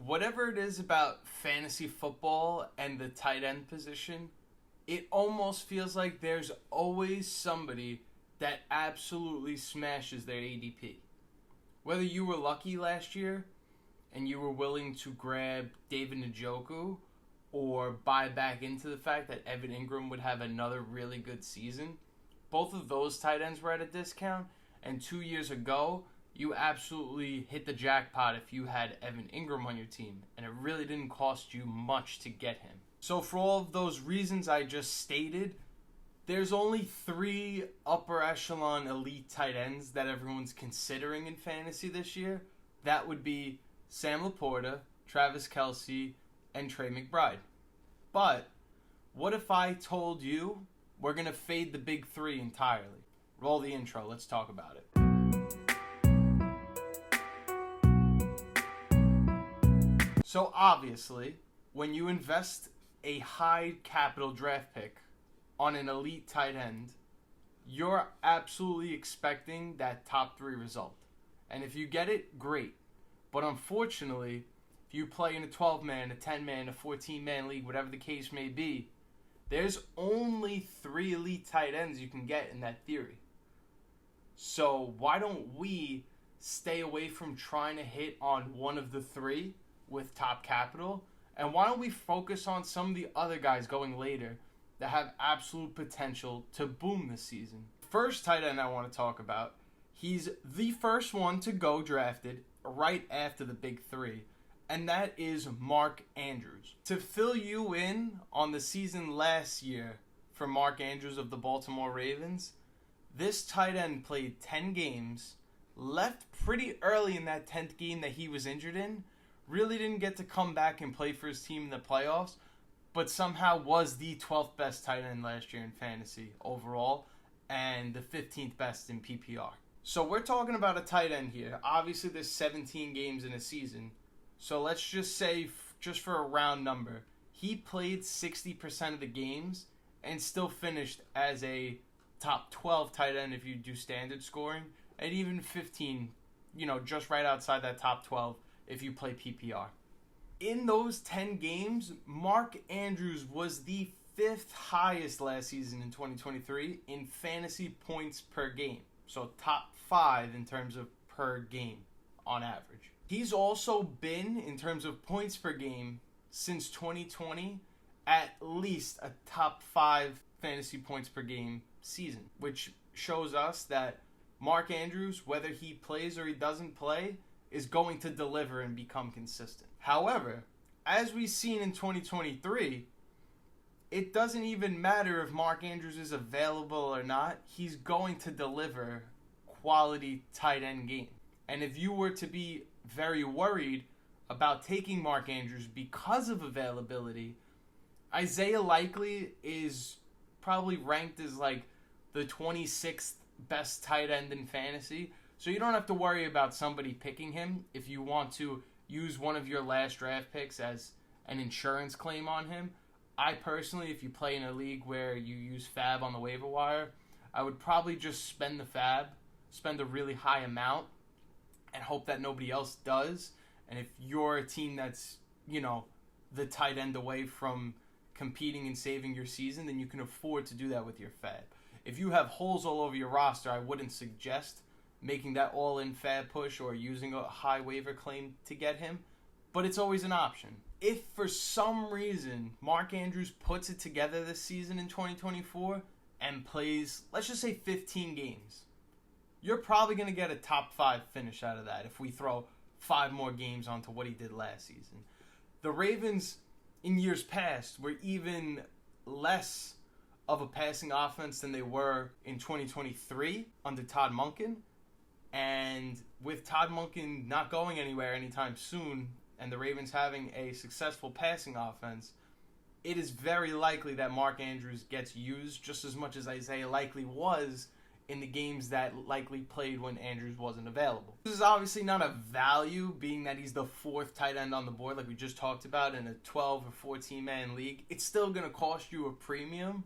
Whatever it is about fantasy football and the tight end position, it almost feels like there's always somebody that absolutely smashes their ADP. Whether you were lucky last year and you were willing to grab David Njoku or buy back into the fact that Evan Ingram would have another really good season, both of those tight ends were at a discount, and 2 years ago, you absolutely hit the jackpot if you had Evan Ingram on your team, and it really didn't cost you much to get him. So for all of those reasons I just stated, there's only 3 upper echelon elite tight ends that everyone's considering in fantasy this year. That would be Sam Laporta, Travis Kelce, and Trey McBride. But what if I told you we're going to fade the big 3 entirely? Roll the intro. Let's talk about it. So obviously, when you invest a high capital draft pick on an elite tight end, you're absolutely expecting that top 3 result. And if you get it, great. But unfortunately, if you play in a 12-man, a 10-man, a 14-man league, whatever the case may be, there's only 3 elite tight ends you can get in that theory. So why don't we stay away from trying to hit on one of the 3 with top capital, and why don't we focus on some of the other guys going later that have absolute potential to boom this season? First tight end I want to talk about, he's the first one to go drafted right after the big 3, and that is Mark Andrews. To fill you in on the season last year for Mark Andrews of the Baltimore Ravens, this tight end played 10 games, left pretty early in that 10th game that he was injured in, really didn't get to come back and play for his team in the playoffs, but somehow was the 12th best tight end last year in fantasy overall and the 15th best in PPR. So we're talking about a tight end here. Obviously, there's 17 games in a season. So let's just say, just for a round number, he played 60% of the games and still finished as a top 12 tight end if you do standard scoring, and even 15, just right outside that top 12 if you play PPR. In those 10 games, Mark Andrews was the 5th highest last season in 2023 in fantasy points per game. So top 5 in terms of per game on average. He's also been, in terms of points per game, since 2020, at least a top 5 fantasy points per game season, which shows us that Mark Andrews, whether he plays or he doesn't play, is going to deliver and become consistent. However, as we've seen in 2023, it doesn't even matter if Mark Andrews is available or not. He's going to deliver quality tight end game. And if you were to be very worried about taking Mark Andrews because of availability, Isaiah Likely is probably ranked as like the 26th best tight end in fantasy. So you don't have to worry about somebody picking him if you want to use one of your last draft picks as an insurance claim on him. I personally, if you play in a league where you use fab on the waiver wire, I would probably just spend the fab, spend a really high amount, and hope that nobody else does. And if you're a team that's, the tight end away from competing and saving your season, then you can afford to do that with your fab. If you have holes all over your roster, I wouldn't suggest making that all-in fab push or using a high waiver claim to get him, but it's always an option. If for some reason Mark Andrews puts it together this season in 2024 and plays, let's just say 15 games, you're probably going to get a top 5 finish out of that if we throw 5 more games onto what he did last season. The Ravens in years past were even less of a passing offense than they were in 2023 under Todd Monken. And with Todd Monken not going anywhere anytime soon and the Ravens having a successful passing offense, it is very likely that Mark Andrews gets used just as much as Isaiah Likely was in the games that Likely played when Andrews wasn't available. This is obviously not a value, being that he's the 4th tight end on the board like we just talked about in a 12 or 14-man league. It's still going to cost you a premium,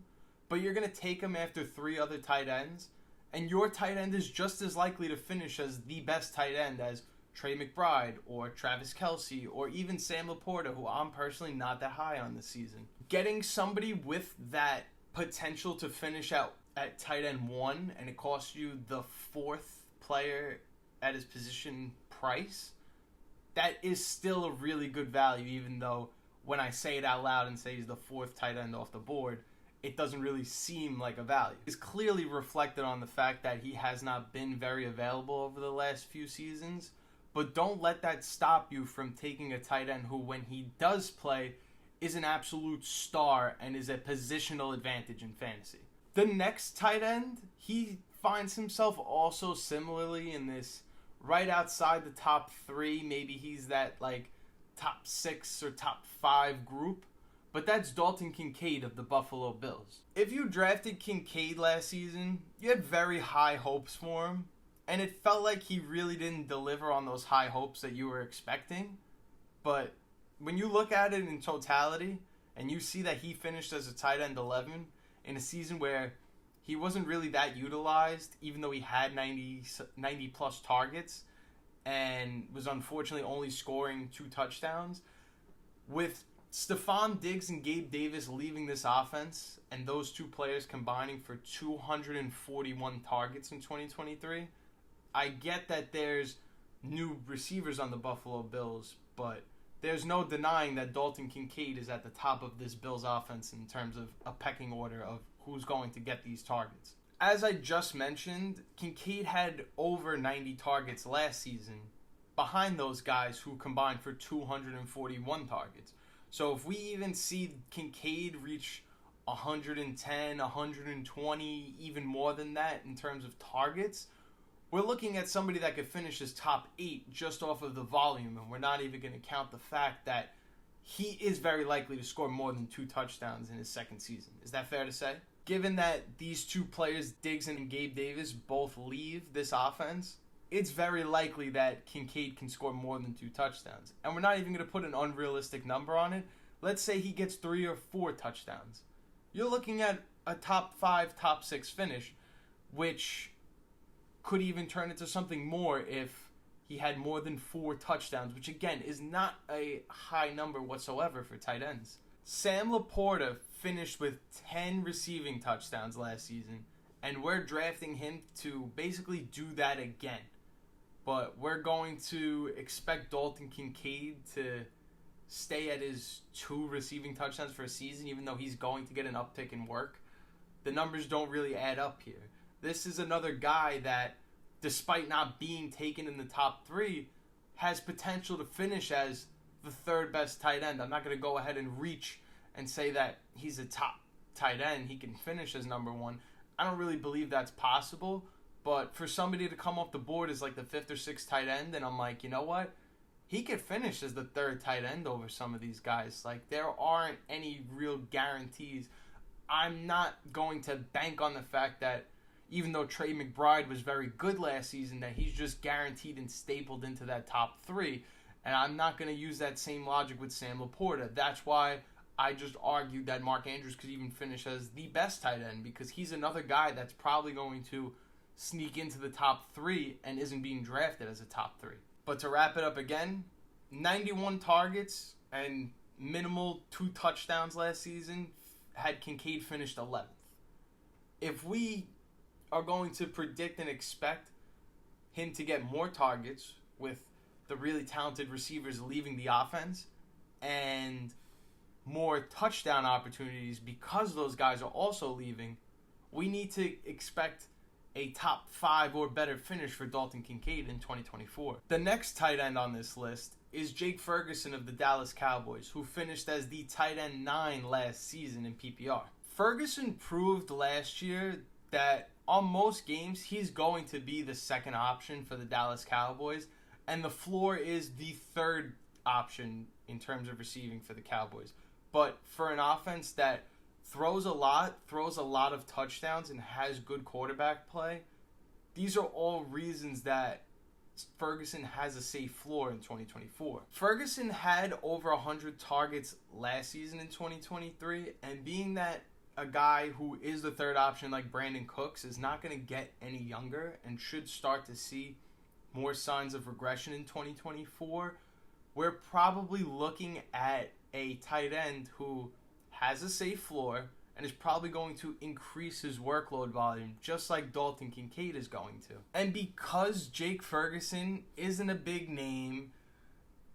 but you're going to take him after 3 other tight ends, and your tight end is just as likely to finish as the best tight end as Trey McBride or Travis Kelce or even Sam Laporta, who I'm personally not that high on this season. Getting somebody with that potential to finish out at tight end 1 and it costs you the 4th player at his position price, that is still a really good value, even though when I say it out loud and say he's the 4th tight end off the board, it doesn't really seem like a value. It's clearly reflected on the fact that he has not been very available over the last few seasons, but don't let that stop you from taking a tight end who, when he does play, is an absolute star and is a positional advantage in fantasy. The next tight end, he finds himself also similarly in this right outside the top 3. Maybe he's that like top 6 or top 5 group. But that's Dalton Kincaid of the Buffalo Bills. If you drafted Kincaid last season, you had very high hopes for him. And it felt like he really didn't deliver on those high hopes that you were expecting. But when you look at it in totality, and you see that he finished as a tight end 11 in a season where he wasn't really that utilized, even though he had 90 plus targets and was unfortunately only scoring 2 touchdowns, with Stephon Diggs and Gabe Davis leaving this offense and those 2 players combining for 241 targets in 2023, I get that there's new receivers on the Buffalo Bills, but there's no denying that Dalton Kincaid is at the top of this Bills offense in terms of a pecking order of who's going to get these targets. As I just mentioned, Kincaid had over 90 targets last season behind those guys who combined for 241 targets. So if we even see Kincaid reach 110, 120, even more than that in terms of targets, we're looking at somebody that could finish as top 8 just off of the volume, and we're not even going to count the fact that he is very likely to score more than 2 touchdowns in his second season. Is that fair to say? Given that these 2 players, Diggs and Gabe Davis, both leave this offense, it's very likely that Kincaid can score more than 2 touchdowns. And we're not even going to put an unrealistic number on it. Let's say he gets 3 or 4 touchdowns. You're looking at a top 5, top 6 finish, which could even turn into something more if he had more than 4 touchdowns, which again is not a high number whatsoever for tight ends. Sam Laporta finished with 10 receiving touchdowns last season, and we're drafting him to basically do that again. But we're going to expect Dalton Kincaid to stay at his 2 receiving touchdowns for a season, even though he's going to get an uptick in work. The numbers don't really add up here. This is another guy that, despite not being taken in the top 3, has potential to finish as the 3rd best tight end. I'm not going to go ahead and reach and say that he's a top tight end. He can finish as number 1. I don't really believe that's possible. But for somebody to come off the board as like the 5th or 6th tight end, and I'm like, you know what? He could finish as the 3rd tight end over some of these guys. Like, there aren't any real guarantees. I'm not going to bank on the fact that even though Trey McBride was very good last season, that he's just guaranteed and stapled into that top 3. And I'm not going to use that same logic with Sam Laporta. That's why I just argued that Mark Andrews could even finish as the best tight end, because he's another guy that's probably going to sneak into the top 3 and isn't being drafted as a top 3. But to wrap it up again, 91 targets and minimal 2 touchdowns last season had Kincaid finished 11th. If we are going to predict and expect him to get more targets with the really talented receivers leaving the offense and more touchdown opportunities because those guys are also leaving, we need to expect a top 5 or better finish for Dalton Kincaid in 2024. The next tight end on this list is Jake Ferguson of the Dallas Cowboys, who finished as the tight end 9 last season in PPR. Ferguson proved last year that on most games he's going to be the 2nd option for the Dallas Cowboys, and the floor is the 3rd option in terms of receiving for the Cowboys. But for an offense that throws a lot of touchdowns, and has good quarterback play, these are all reasons that Ferguson has a safe floor in 2024. Ferguson had over 100 targets last season in 2023, and being that a guy who is the 3rd option like Brandon Cooks is not going to get any younger and should start to see more signs of regression in 2024, we're probably looking at a tight end who has a safe floor and is probably going to increase his workload volume, just like Dalton Kincaid is going to. And because Jake Ferguson isn't a big name,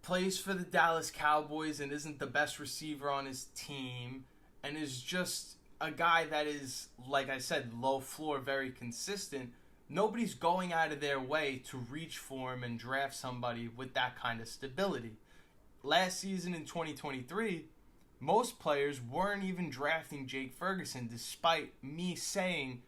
plays for the Dallas Cowboys and isn't the best receiver on his team, and is just a guy that is, like I said, low floor, very consistent, nobody's going out of their way to reach for him and draft somebody with that kind of stability. Last season in 2023, most players weren't even drafting Jake Ferguson, despite me saying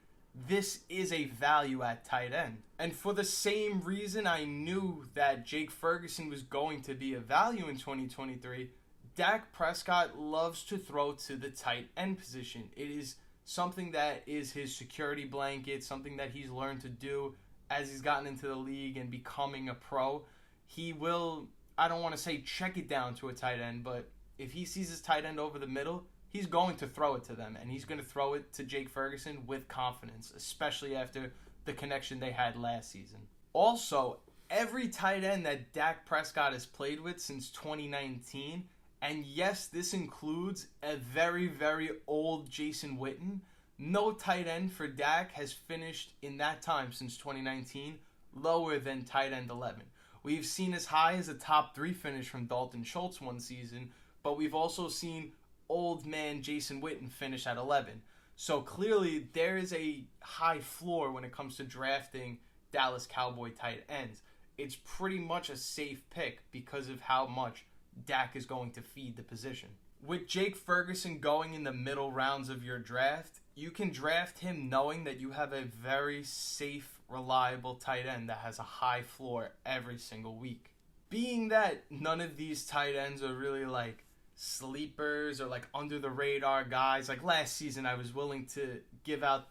this is a value at tight end. And for the same reason I knew that Jake Ferguson was going to be a value in 2023, Dak Prescott loves to throw to the tight end position. It is something that is his security blanket, something that he's learned to do as he's gotten into the league and becoming a pro. He will, I don't want to say check it down to a tight end, but if he sees his tight end over the middle, he's going to throw it to them, and he's going to throw it to Jake Ferguson with confidence, especially after the connection they had last season. Also, every tight end that Dak Prescott has played with since 2019, and yes, this includes a very, very old Jason Witten, no tight end for Dak has finished in that time since 2019 lower than tight end 11. We've seen as high as a top 3 finish from Dalton Schultz one season, but we've also seen old man Jason Witten finish at 11. So clearly there is a high floor when it comes to drafting Dallas Cowboy tight ends. It's pretty much a safe pick because of how much Dak is going to feed the position. With Jake Ferguson going in the middle rounds of your draft, you can draft him knowing that you have a very safe, reliable tight end that has a high floor every single week. Being that none of these tight ends are really like sleepers or like under the radar guys, like last season I was willing to give out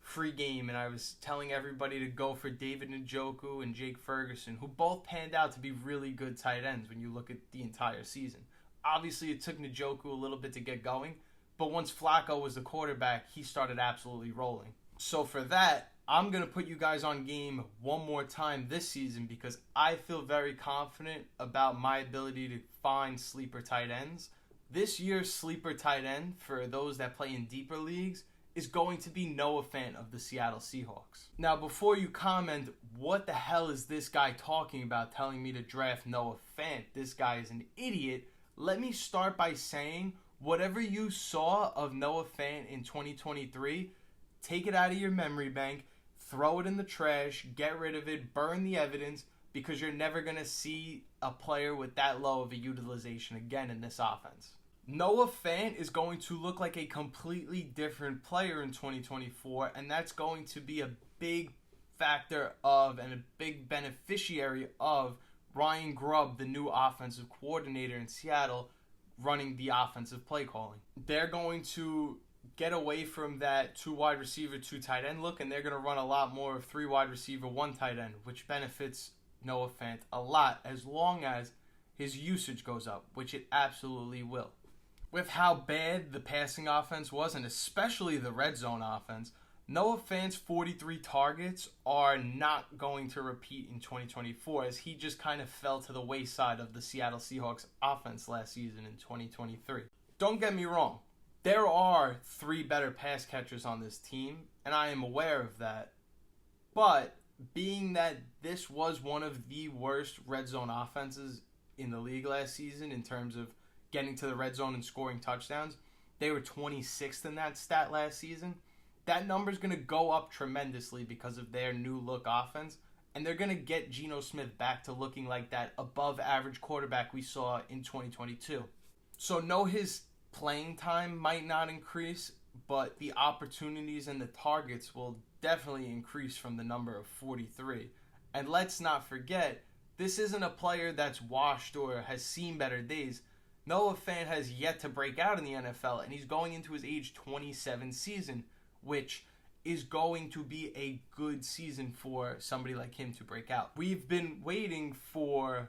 free game and I was telling everybody to go for David Njoku and Jake Ferguson, who both panned out to be really good tight ends when you look at the entire season. Obviously it took Njoku a little bit to get going, but once Flacco was the quarterback, he started absolutely rolling. So for that, I'm going to put you guys on game one more time this season because I feel very confident about my ability to find sleeper tight ends. This year's sleeper tight end, for those that play in deeper leagues, is going to be Noah Fant of the Seattle Seahawks. Now, before you comment, what the hell is this guy talking about telling me to draft Noah Fant? This guy is an idiot. Let me start by saying, whatever you saw of Noah Fant in 2023, take it out of your memory bank, throw it in the trash, get rid of it, burn the evidence, because you're never going to see a player with that low of a utilization again in this offense. Noah Fant is going to look like a completely different player in 2024, and that's going to be a big factor of and a big beneficiary of Ryan Grubb, the new offensive coordinator in Seattle, running the offensive play calling. They're going to get away from that 2 wide receiver, 2 tight end look, and they're going to run a lot more of 3 wide receiver, 1 tight end, which benefits Noah Fant a lot as long as his usage goes up, which it absolutely will. With how bad the passing offense was, and especially the red zone offense, Noah Fant's 43 targets are not going to repeat in 2024 as he just kind of fell to the wayside of the Seattle Seahawks offense last season in 2023. Don't get me wrong. There are 3 better pass catchers on this team, and I am aware of that. But being that this was one of the worst red zone offenses in the league last season in terms of getting to the red zone and scoring touchdowns, they were 26th in that stat last season. That number is going to go up tremendously because of their new look offense, and they're going to get Geno Smith back to looking like that above average quarterback we saw in 2022. So no, his playing time might not increase, but the opportunities and the targets will definitely increase from the number of 43. And let's not forget, this isn't a player that's washed or has seen better days. Noah Fant has yet to break out in the NFL, and he's going into his age 27 season, which is going to be a good season for somebody like him to break out. We've been waiting for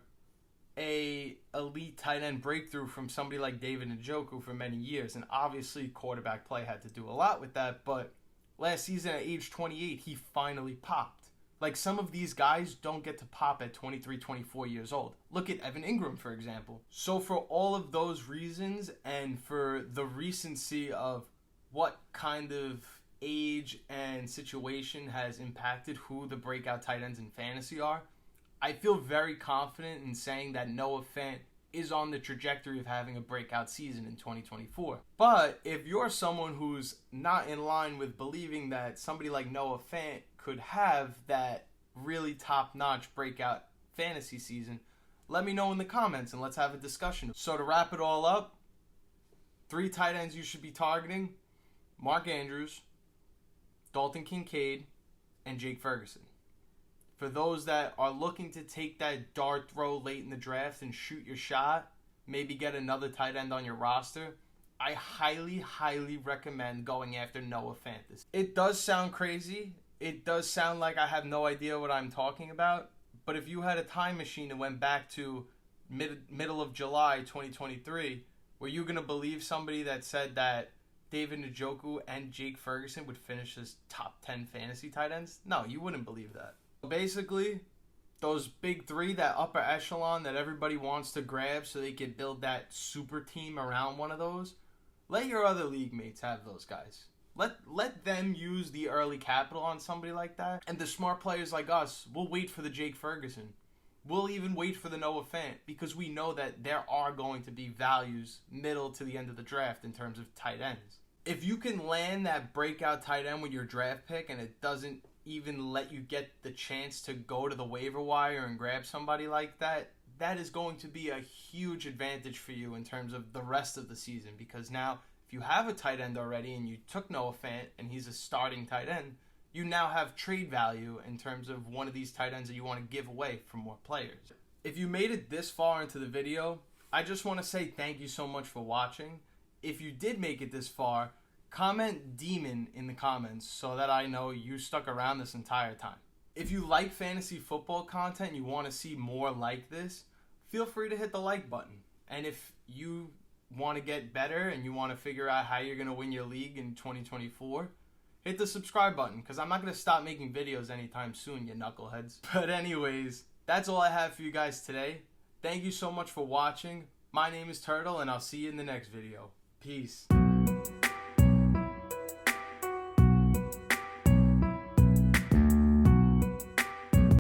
a elite tight end breakthrough from somebody like David Njoku for many years, and obviously quarterback play had to do a lot with that, but last season at age 28 he finally popped. Like, some of these guys don't get to pop at 23, 24 years old. Look at Evan Ingram, for example. So for all of those reasons, and for the recency of what kind of age and situation has impacted who the breakout tight ends in fantasy are, I feel very confident in saying that Noah Fant is on the trajectory of having a breakout season in 2024. But if you're someone who's not in line with believing that somebody like Noah Fant could have that really top-notch breakout fantasy season, let me know in the comments and let's have a discussion. So to wrap it all up, 3 tight ends you should be targeting: Mark Andrews, Dalton Kincaid, and Jake Ferguson. For those that are looking to take that dart throw late in the draft and shoot your shot, maybe get another tight end on your roster, I highly, highly recommend going after Noah Fant. It does sound crazy. It does sound like I have no idea what I'm talking about. But if you had a time machine and went back to middle of July 2023, were you going to believe somebody that said that David Njoku and Jake Ferguson would finish as top 10 fantasy tight ends? No, you wouldn't believe that. Basically, those big 3, that upper echelon that everybody wants to grab so they can build that super team around one of those, let your other league mates have those guys. Let them use the early capital on somebody like that. And the smart players like us, we'll wait for the Jake Ferguson. We'll even wait for the Noah Fant, because we know that there are going to be values middle to the end of the draft in terms of tight ends. If you can land that breakout tight end with your draft pick and it doesn't even let you get the chance to go to the waiver wire and grab somebody like that, that is going to be a huge advantage for you in terms of the rest of the season. Because now, if you have a tight end already and you took Noah Fant and he's a starting tight end, you now have trade value in terms of one of these tight ends that you want to give away for more players. If you made it this far into the video, I just want to say thank you so much for watching. If you did make it this far, comment Demon in the comments so that I know you stuck around this entire time. If you like fantasy football content and you want to see more like this, feel free to hit the like button. And if you want to get better and you want to figure out how you're going to win your league in 2024, hit the subscribe button, because I'm not going to stop making videos anytime soon, you knuckleheads. But anyways, that's all I have for you guys today. Thank you so much for watching. My name is Turtle, and I'll see you in the next video. Peace.